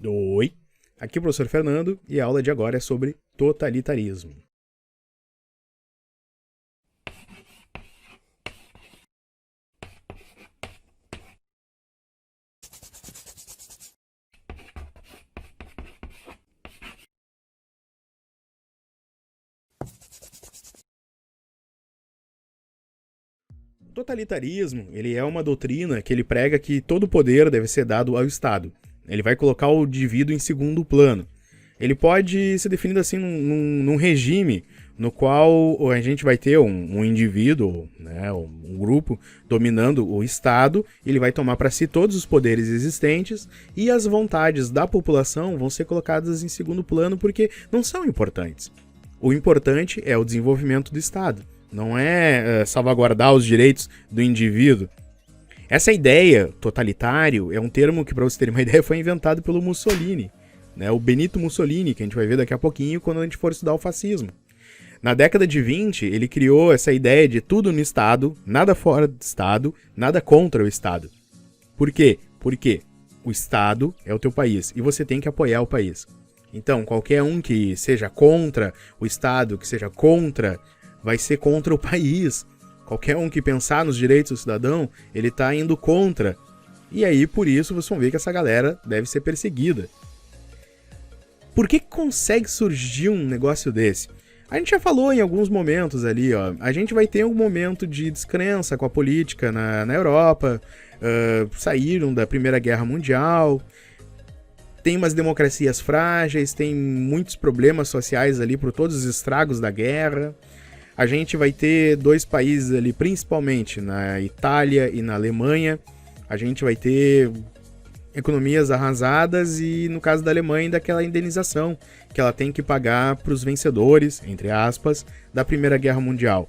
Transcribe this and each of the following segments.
Oi, aqui é o professor Fernando e a aula de agora é sobre totalitarismo. O totalitarismo, ele é uma doutrina que ele prega que todo poder deve ser dado ao Estado. Ele vai colocar o indivíduo em segundo plano. Ele pode ser definido assim num regime no qual a gente vai ter um indivíduo, né, um grupo dominando o Estado, ele vai tomar para si todos os poderes existentes e as vontades da população vão ser colocadas em segundo plano porque não são importantes. O importante é o desenvolvimento do Estado, não é salvaguardar os direitos do indivíduo. Essa ideia, totalitário, é um termo que, para você ter uma ideia, foi inventado pelo Mussolini, né? O Benito Mussolini, que a gente vai ver daqui a pouquinho quando a gente for estudar o fascismo. Na década de 20, ele criou essa ideia de tudo no Estado, nada fora do Estado, nada contra o Estado. Por quê? Porque o Estado é o teu país e você tem que apoiar o país. Então, qualquer um que seja contra o Estado, que seja contra, vai ser contra o país. Qualquer um que pensar nos direitos do cidadão, ele está indo contra. E aí, por isso, vocês vão ver que essa galera deve ser perseguida. Por que consegue surgir um negócio desse? A gente já falou em alguns momentos ali, ó. A gente vai ter um momento de descrença com a política na Europa, saíram da Primeira Guerra Mundial, tem umas democracias frágeis, tem muitos problemas sociais ali por todos os estragos da guerra. A gente vai ter dois países ali, principalmente na Itália e na Alemanha. A gente vai ter economias arrasadas e, no caso da Alemanha, daquela indenização que ela tem que pagar para os vencedores, entre aspas, da Primeira Guerra Mundial.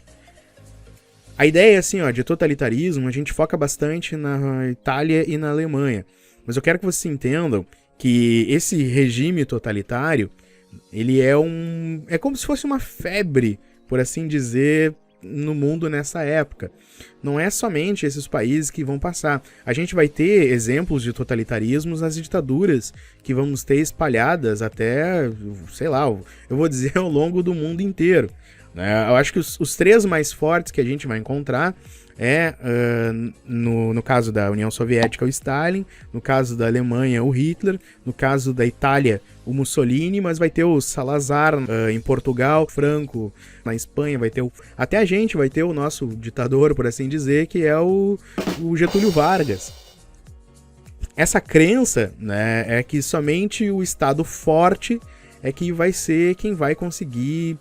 A ideia, assim, ó, de totalitarismo, a gente foca bastante na Itália e na Alemanha. Mas eu quero que vocês entendam que esse regime totalitário, ele é como se fosse uma febre, por assim dizer, no mundo nessa época. Não é somente esses países que vão passar. A gente vai ter exemplos de totalitarismos nas ditaduras que vamos ter espalhadas até, sei lá, eu vou dizer ao longo do mundo inteiro. Eu acho que os três mais fortes que a gente vai encontrar no caso da União Soviética, o Stalin, no caso da Alemanha, o Hitler, no caso da Itália, o Mussolini, mas vai ter o Salazar em Portugal, Franco na Espanha, vai ter até a gente vai ter o nosso ditador, por assim dizer, que é o Getúlio Vargas. Essa crença, né, é que somente o Estado forte é que vai ser quem vai conseguir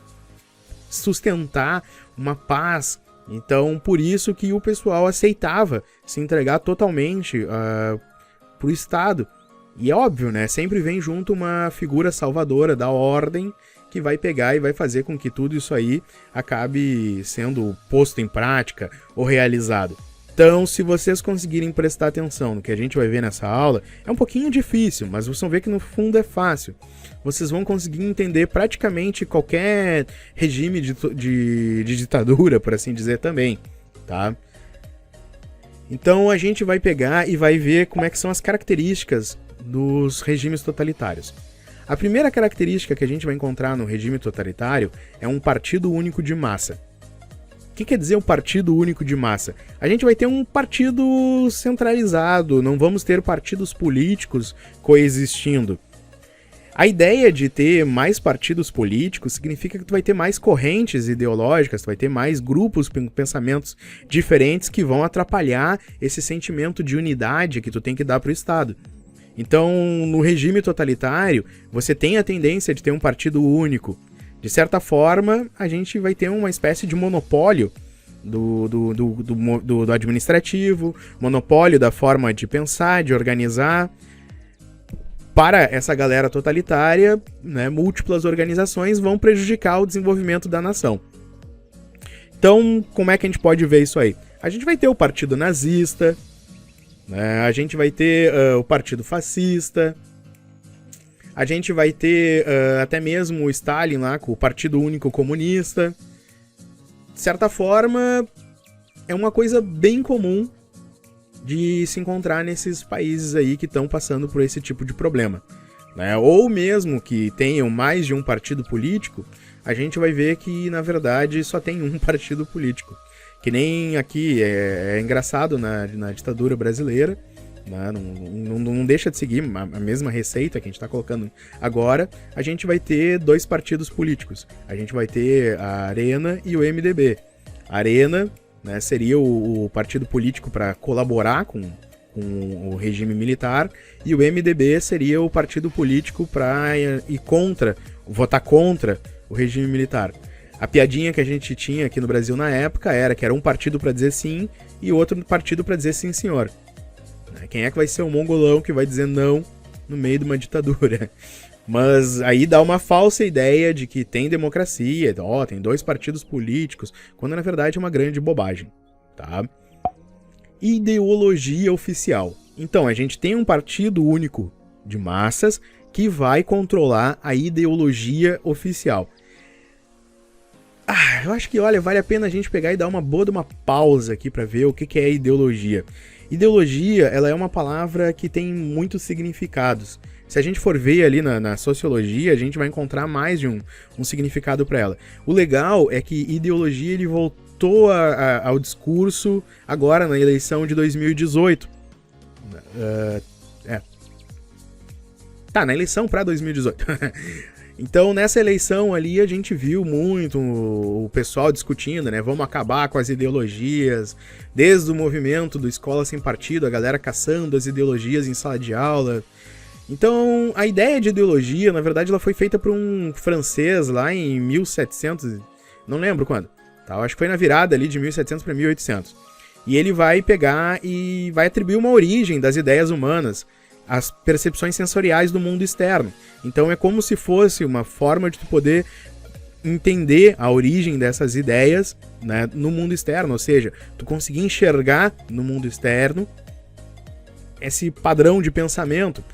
sustentar uma paz. Então, por isso que o pessoal aceitava se entregar totalmente pro Estado. E é óbvio, né? Sempre vem junto uma figura salvadora da ordem que vai pegar e vai fazer com que tudo isso aí acabe sendo posto em prática ou realizado. Então, se vocês conseguirem prestar atenção no que a gente vai ver nessa aula, é um pouquinho difícil, mas vocês vão ver que no fundo é fácil. Vocês vão conseguir entender praticamente qualquer regime de ditadura, por assim dizer, também, tá? Então a gente vai pegar e vai ver como é que são as características dos regimes totalitários. A primeira característica que a gente vai encontrar no regime totalitário é um partido único de massa. O que quer dizer um partido único de massa? A gente vai ter um partido centralizado, não vamos ter partidos políticos coexistindo. A ideia de ter mais partidos políticos significa que tu vai ter mais correntes ideológicas, tu vai ter mais grupos com pensamentos diferentes que vão atrapalhar esse sentimento de unidade que tu tem que dar para o Estado. Então, no regime totalitário, você tem a tendência de ter um partido único. De certa forma, a gente vai ter uma espécie de monopólio do administrativo, monopólio da forma de pensar, de organizar. Para essa galera totalitária, né, múltiplas organizações vão prejudicar o desenvolvimento da nação. Então, como é que a gente pode ver isso aí? A gente vai ter o partido nazista, né, a gente vai ter o partido fascista, a gente vai ter até mesmo o Stalin lá com o Partido Único Comunista. De certa forma, é uma coisa bem comum de se encontrar nesses países aí que estão passando por esse tipo de problema. né? Ou mesmo que tenham mais de um partido político, a gente vai ver que, na verdade, só tem um partido político. Que nem aqui, é engraçado na ditadura brasileira, né? Não deixa de seguir a mesma receita que a gente está colocando agora. A gente vai ter 2 partidos políticos. A gente vai ter a Arena e o MDB. A Arena, né, seria o partido político para colaborar com o regime militar, e o MDB seria o partido político para votar contra o regime militar. A piadinha que a gente tinha aqui no Brasil na época era que era um partido para dizer sim e outro partido para dizer sim, senhor. Quem é que vai ser o mongolão que vai dizer não no meio de uma ditadura? Mas aí dá uma falsa ideia de que tem democracia, tem 2 partidos políticos, quando na verdade é uma grande bobagem, tá? Ideologia oficial. Então, a gente tem um partido único de massas que vai controlar a ideologia oficial. Eu acho que, olha, vale a pena a gente pegar e dar uma boa de uma pausa aqui para ver o que é ideologia. Ideologia, ela é uma palavra que tem muitos significados. Se a gente for ver ali na sociologia, a gente vai encontrar mais de um significado para ela. O legal é que ideologia ele voltou ao discurso agora na eleição de 2018. Na eleição para 2018. Então, nessa eleição ali, a gente viu muito o pessoal discutindo, né? Vamos acabar com as ideologias, desde o movimento do Escola Sem Partido, a galera caçando as ideologias em sala de aula. Então, a ideia de ideologia, na verdade, ela foi feita por um francês lá em 1700, não lembro quando, tá? Eu acho que foi na virada ali de 1700 para 1800. E ele vai pegar e vai atribuir uma origem das ideias humanas, as percepções sensoriais do mundo externo. Então é como se fosse uma forma de tu poder entender a origem dessas ideias, né, no mundo externo, ou seja, tu conseguir enxergar no mundo externo esse padrão de pensamento.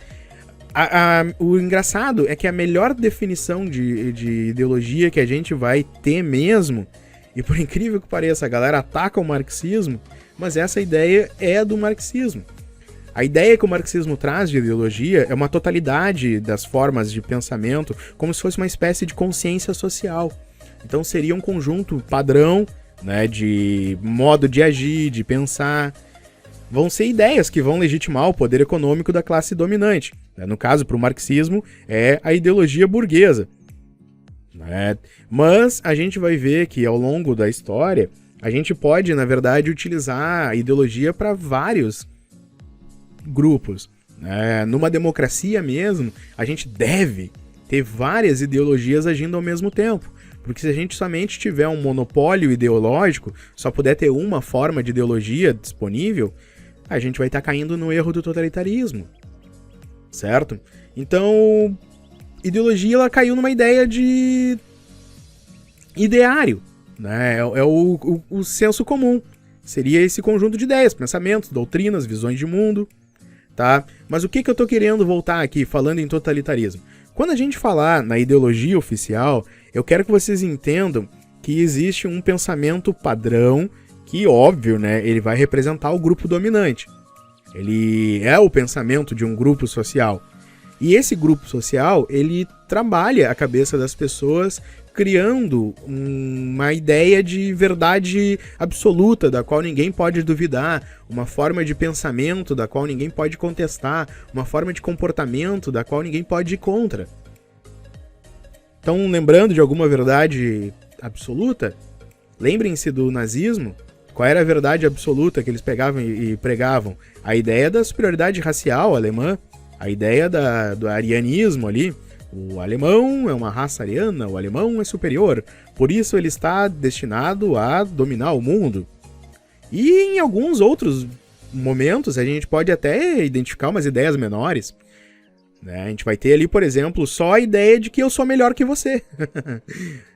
O engraçado é que a melhor definição de ideologia que a gente vai ter mesmo, e por incrível que pareça, a galera ataca o marxismo, mas essa ideia é do marxismo. A ideia que o marxismo traz de ideologia é uma totalidade das formas de pensamento, como se fosse uma espécie de consciência social. Então seria um conjunto padrão, né, de modo de agir, de pensar. Vão ser ideias que vão legitimar o poder econômico da classe dominante. No caso, para o marxismo, é a ideologia burguesa. Mas a gente vai ver que ao longo da história, a gente pode, na verdade, utilizar a ideologia para vários grupos. Numa democracia mesmo, a gente deve ter várias ideologias agindo ao mesmo tempo. Porque se a gente somente tiver um monopólio ideológico, só puder ter uma forma de ideologia disponível, a gente vai estar caindo no erro do totalitarismo. Certo? Então, ideologia ela caiu numa ideia de ideário. É o senso comum. Seria esse conjunto de ideias, pensamentos, doutrinas, visões de mundo. Tá? Mas o que eu tô querendo voltar aqui, falando em totalitarismo? Quando a gente falar na ideologia oficial, eu quero que vocês entendam que existe um pensamento padrão que, óbvio, né, ele vai representar o grupo dominante. Ele é o pensamento de um grupo social. E esse grupo social, ele trabalha a cabeça das pessoas criando uma ideia de verdade absoluta, da qual ninguém pode duvidar, uma forma de pensamento da qual ninguém pode contestar, uma forma de comportamento da qual ninguém pode ir contra. Então, lembrando de alguma verdade absoluta, lembrem-se do nazismo. Qual era a verdade absoluta que eles pegavam e pregavam? A ideia da superioridade racial alemã, a ideia do arianismo ali. O alemão é uma raça ariana, o alemão é superior, por isso ele está destinado a dominar o mundo. E em alguns outros momentos a gente pode até identificar umas ideias menores. A gente vai ter ali, por exemplo, só a ideia de que eu sou melhor que você.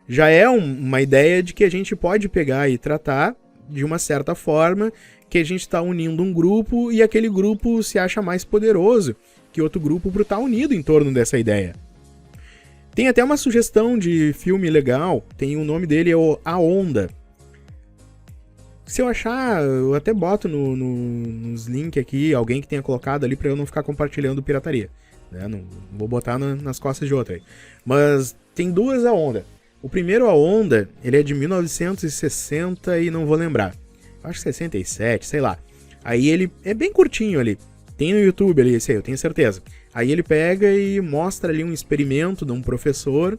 Já é uma ideia de que a gente pode pegar e tratar de uma certa forma que a gente está unindo um grupo e aquele grupo se acha mais poderoso que outro grupo por estar unido em torno dessa ideia. Tem até uma sugestão de filme legal, tem o nome dele, é A Onda. Se eu achar, eu até boto nos links aqui, alguém que tenha colocado ali pra eu não ficar compartilhando pirataria. né? Não vou botar nas costas de outra aí. Mas tem duas a onda. O primeiro a onda, ele é de 1960 e não vou lembrar. Acho que 67, sei lá. Aí ele é bem curtinho ali. Tem no YouTube ali, esse aí, eu tenho certeza. Aí ele pega e mostra ali um experimento de um professor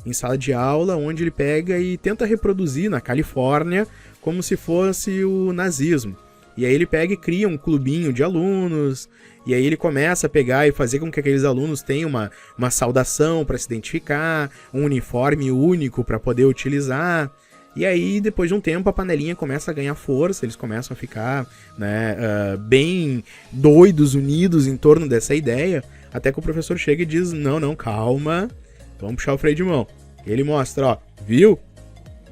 em sala de aula, onde ele pega e tenta reproduzir na Califórnia como se fosse o nazismo. E aí ele pega e cria um clubinho de alunos, e aí ele começa a pegar e fazer com que aqueles alunos tenham uma saudação para se identificar, um uniforme único para poder utilizar. E aí, depois de um tempo, a panelinha começa a ganhar força, eles começam a ficar, né, bem doidos, unidos em torno dessa ideia, até que o professor chega e diz, não, calma, vamos puxar o freio de mão. Ele mostra, ó, viu?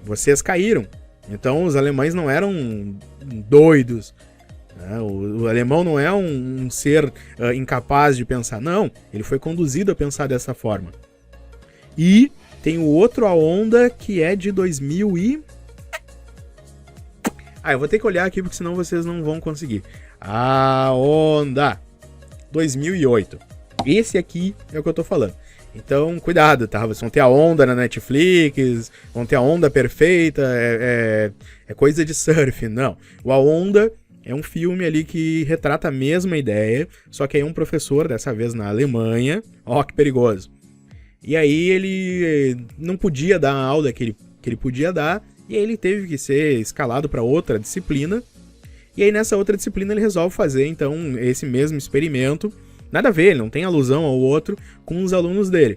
Vocês caíram. Então os alemães não eram doidos, né? O alemão não é um ser incapaz de pensar, não, ele foi conduzido a pensar dessa forma. E tem o outro a onda que é de 2000 e... eu vou ter que olhar aqui porque senão vocês não vão conseguir. A onda 2008. Esse aqui é o que eu tô falando. Então, cuidado, tá? Vocês vão ter a onda na Netflix, vão ter a onda perfeita, é coisa de surf. Não. O A Onda é um filme ali que retrata a mesma ideia, só que aí um professor, dessa vez na Alemanha, ó que perigoso. E aí ele não podia dar a aula que ele podia dar, e aí ele teve que ser escalado para outra disciplina. E aí nessa outra disciplina ele resolve fazer, então, esse mesmo experimento. Nada a ver, ele não tem alusão ao outro com os alunos dele.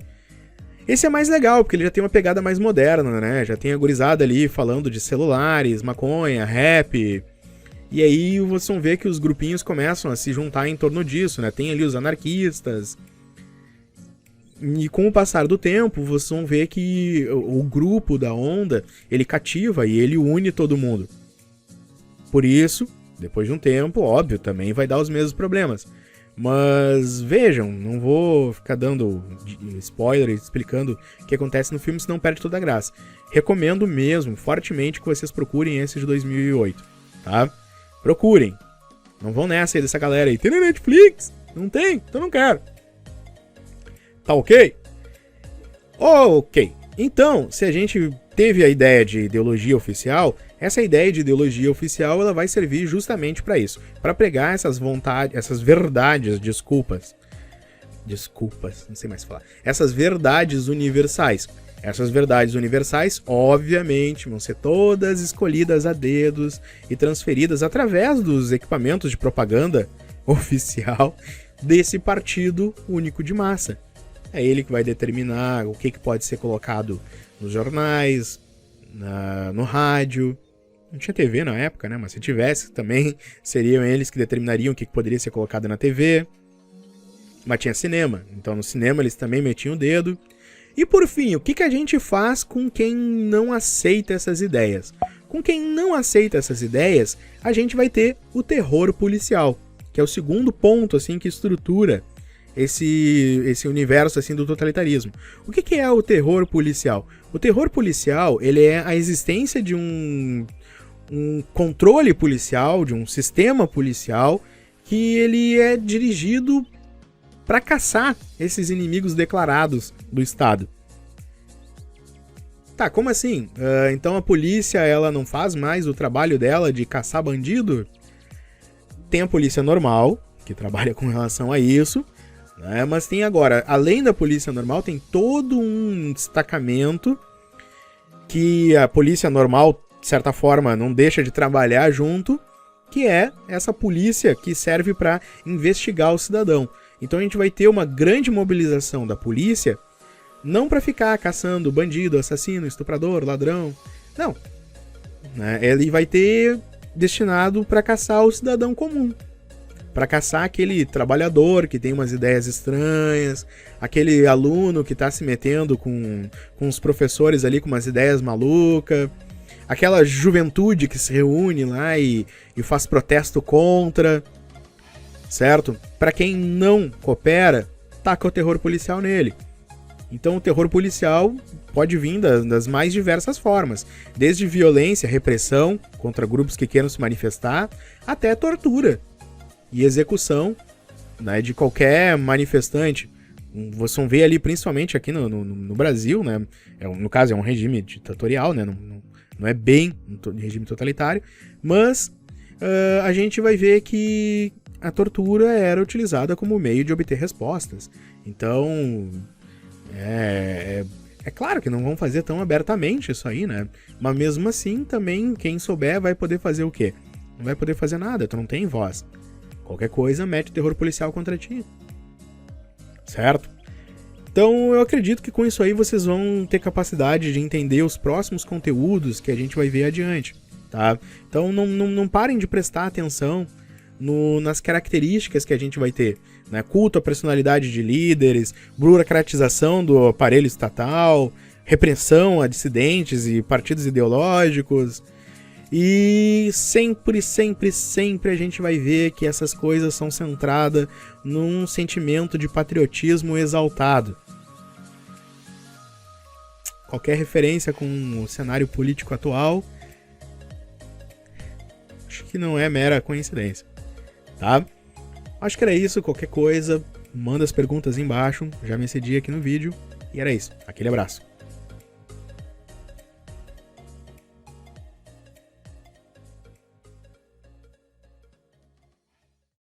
Esse é mais legal, porque ele já tem uma pegada mais moderna, né? Já tem a gurizada ali falando de celulares, maconha, rap. E aí vocês vão ver que os grupinhos começam a se juntar em torno disso, né? Tem ali os anarquistas. E com o passar do tempo, vocês vão ver que o grupo da onda, ele cativa e ele une todo mundo. Por isso, depois de um tempo, óbvio, também vai dar os mesmos problemas. Mas vejam, não vou ficar dando spoiler explicando o que acontece no filme, senão perde toda a graça. Recomendo mesmo, fortemente, que vocês procurem esse de 2008, tá? Procurem. Não vão nessa aí dessa galera aí. Tem na Netflix? Não tem? Então não quero. Tá ok? Ok. Então, se a gente teve a ideia de ideologia oficial, essa ideia de ideologia oficial ela vai servir justamente para isso, para pregar essas vontades, essas verdades, desculpas, não sei mais falar, essas verdades universais. Essas verdades universais, obviamente, vão ser todas escolhidas a dedos e transferidas através dos equipamentos de propaganda oficial desse partido único de massa. É ele que vai determinar o que pode ser colocado nos jornais, no rádio. Não tinha TV na época, né? Mas se tivesse também, seriam eles que determinariam o que poderia ser colocado na TV. Mas tinha cinema. Então no cinema eles também metiam o dedo. E por fim, o que a gente faz com quem não aceita essas ideias? Com quem não aceita essas ideias, a gente vai ter o terror policial, que é o segundo ponto assim que estrutura esse universo assim do totalitarismo. O que é o terror policial? O terror policial, ele é a existência de um controle policial, de um sistema policial que ele é dirigido para caçar esses inimigos declarados do Estado. Tá, como assim? Então a polícia ela não faz mais o trabalho dela de caçar bandido? Tem a polícia normal, que trabalha com relação a isso, né? Mas tem agora, além da polícia normal, tem todo um destacamento que a polícia normal, de certa forma, não deixa de trabalhar junto, que é essa polícia que serve para investigar o cidadão. Então a gente vai ter uma grande mobilização da polícia, não para ficar caçando bandido, assassino, estuprador, ladrão, não. Né? Ele vai ter destinado para caçar o cidadão comum, para caçar aquele trabalhador que tem umas ideias estranhas, aquele aluno que está se metendo com os professores ali com umas ideias malucas, aquela juventude que se reúne lá e faz protesto contra, certo? Para quem não coopera, taca o terror policial nele. Então o terror policial pode vir das mais diversas formas, desde violência, repressão contra grupos que queiram se manifestar, até tortura e execução, né, de qualquer manifestante. Vocês vão ver ali, principalmente aqui no Brasil, né? No caso, é um regime ditatorial, né? Não é bem um regime totalitário, mas a gente vai ver que a tortura era utilizada como meio de obter respostas. Então, é claro que não vão fazer tão abertamente isso aí, né? Mas mesmo assim, também, quem souber vai poder fazer o quê? Não vai poder fazer nada, tu não tem voz. Qualquer coisa, mete terror policial contra ti. Certo? Então, eu acredito que com isso aí vocês vão ter capacidade de entender os próximos conteúdos que a gente vai ver adiante, tá? Então, não parem de prestar atenção nas características que a gente vai ter, né? Culto à personalidade de líderes, burocratização do aparelho estatal, repressão a dissidentes e partidos ideológicos. E sempre, sempre, sempre a gente vai ver que essas coisas são centradas num sentimento de patriotismo exaltado. Qualquer referência com o cenário político atual, acho que não é mera coincidência, tá? Acho que era isso. Qualquer coisa, manda as perguntas embaixo, já me cedi aqui no vídeo, e era isso. Aquele abraço.